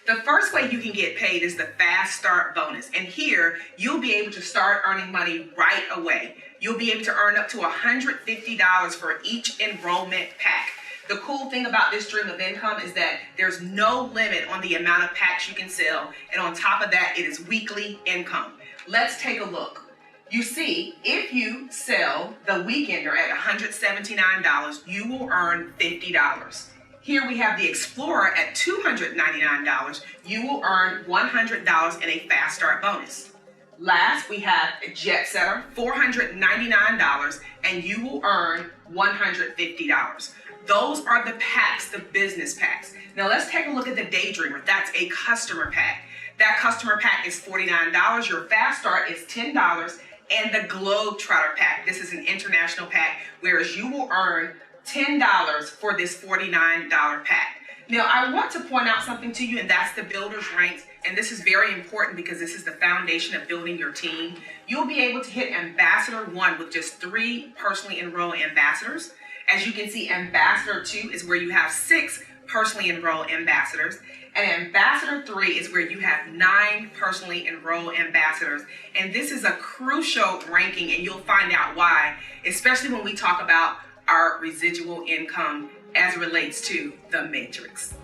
The first way you can get paid is the Fast Start bonus. And here, you'll be able to start earning money right away. You'll be able to earn up to $150 for each enrollment pack. The cool thing about this stream of income is that there's no limit on the amount of packs you can sell. And on top of that, it is weekly income. Let's take a look. You see, if you sell the Weekender at $179, you will earn $50. Here we have the Explorer at $299. You will earn $100 in a Fast Start bonus. Last, we have a Jet Setter, $499, and you will earn $150. Those are the packs, the business packs. Now let's take a look at the Daydreamer. That's a customer pack. That customer pack is $49. Your Fast Start is $10. And the Globetrotter pack. This is an international pack, whereas you will earn $10 for this $49 pack. Now, I want to point out something to you, and that's the builder's ranks. And this is very important because this is the foundation of building your team. You'll be able to hit Ambassador 1 with just 3 personally enrolled ambassadors. As you can see, Ambassador 2 is where you have 6 personally enrolled ambassadors. And Ambassador 3 is where you have 9 personally enrolled ambassadors. And this is a crucial ranking, and you'll find out why, especially when we talk about our residual income as it relates to the matrix.